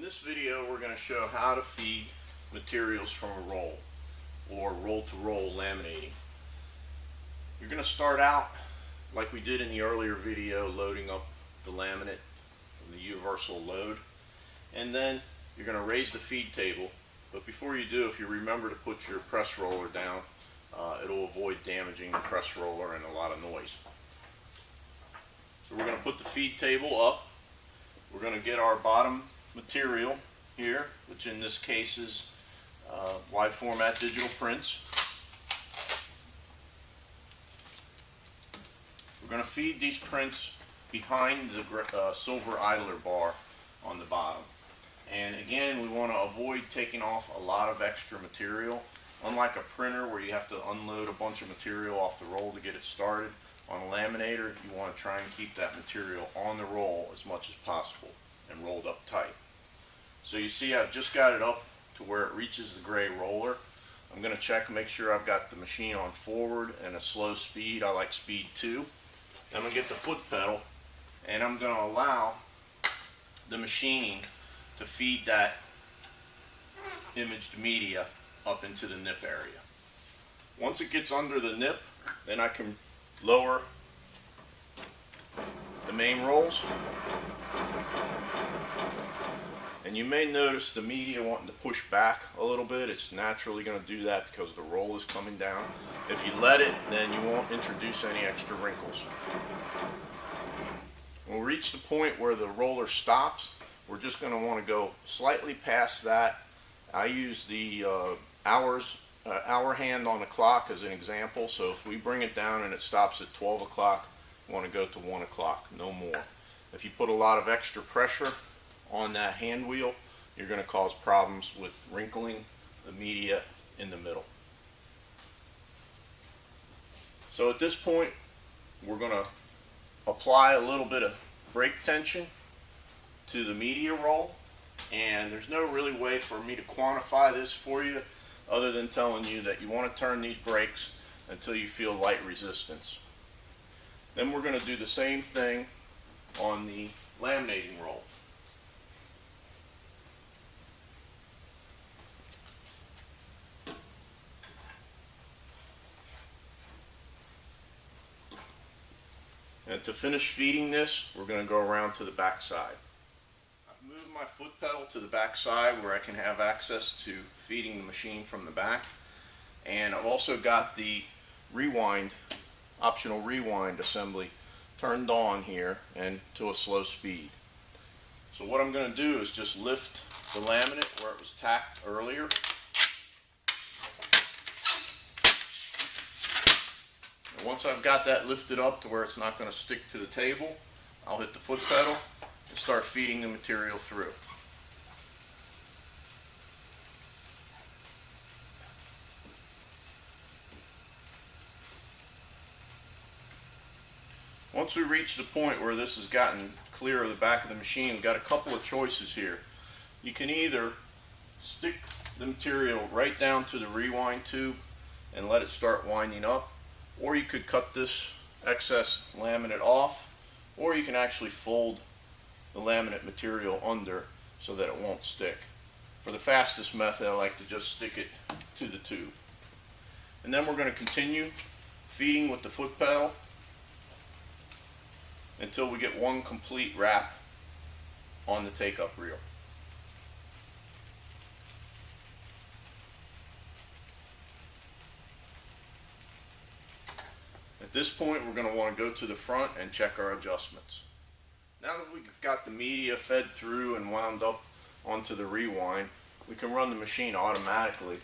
this video we're going to show how to feed materials from a roll or roll-to-roll laminating. You're going to start out like we did in the earlier video, loading up the laminate from the universal load, and then you're going to raise the feed table. But before you do, if you remember to put your press roller down, it'll avoid damaging the press roller and a lot of noise. So we're going to put the feed table up. We're going to get our bottom material here, which in this case is wide format digital prints. We're going to feed these prints behind the silver idler bar on the bottom. And again, we want to avoid taking off a lot of extra material. Unlike a printer where you have to unload a bunch of material off the roll to get it started, on a laminator you want to try and keep that material on the roll as much as possible and rolled up tight. So you see I've just got it up to where it reaches the gray roller. I'm going to check and make sure I've got the machine on forward and a slow speed. I like speed 2. I'm going to get the foot pedal and I'm going to allow the machine to feed that imaged media up into the nip area. Once it gets under the nip, then I can lower the main rolls. And you may notice the media wanting to push back a little bit. It's naturally going to do that because the roll is coming down. If you let it, then you won't introduce any extra wrinkles. When we reach the point where the roller stops, we're just going to want to go slightly past that. I use the hour hand on the clock as an example. So if we bring it down and it stops at 12 o'clock, you want to go to 1 o'clock, no more. If you put a lot of extra pressure on that hand wheel, you're going to cause problems with wrinkling the media in the middle. So at this point, we're going to apply a little bit of brake tension to the media roll, and there's no really way for me to quantify this for you other than telling you that you want to turn these brakes until you feel light resistance. Then we're going to do the same thing on the laminating roll. And to finish feeding this, we're going to go around to the back side. I've moved my foot pedal to the back side where I can have access to feeding the machine from the back. And I've also got the rewind, optional rewind assembly turned on here and to a slow speed. So what I'm going to do is just lift the laminate where it was tacked earlier. Once I've got that lifted up to where it's not going to stick to the table, I'll hit the foot pedal and start feeding the material through. Once we reach the point where this has gotten clear of the back of the machine, we've got a couple of choices here. You can either stick the material right down to the rewind tube and let it start winding up, or you could cut this excess laminate off, or you can actually fold the laminate material under so that it won't stick. For the fastest method, I like to just stick it to the tube. And then we're going to continue feeding with the foot pedal until we get one complete wrap on the take-up reel. At this point, we're going to want to go to the front and check our adjustments. Now that we've got the media fed through and wound up onto the rewind, we can run the machine automatically.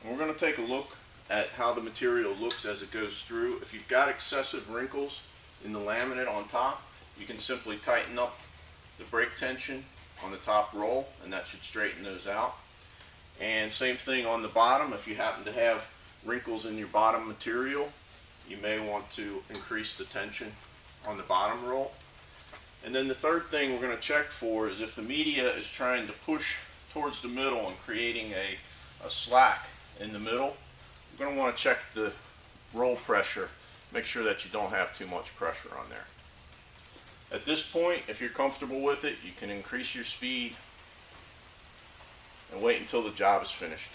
And we're going to take a look at how the material looks as it goes through. If you've got excessive wrinkles in the laminate on top, you can simply tighten up the brake tension on the top roll and that should straighten those out. And same thing on the bottom. If you happen to have wrinkles in your bottom material, you may want to increase the tension on the bottom roll. And then the third thing we're going to check for is if the media is trying to push towards the middle and creating a slack in the middle, you're going to want to check the roll pressure. Make sure that you don't have too much pressure on there. At this point, if you're comfortable with it, you can increase your speed and wait until the job is finished.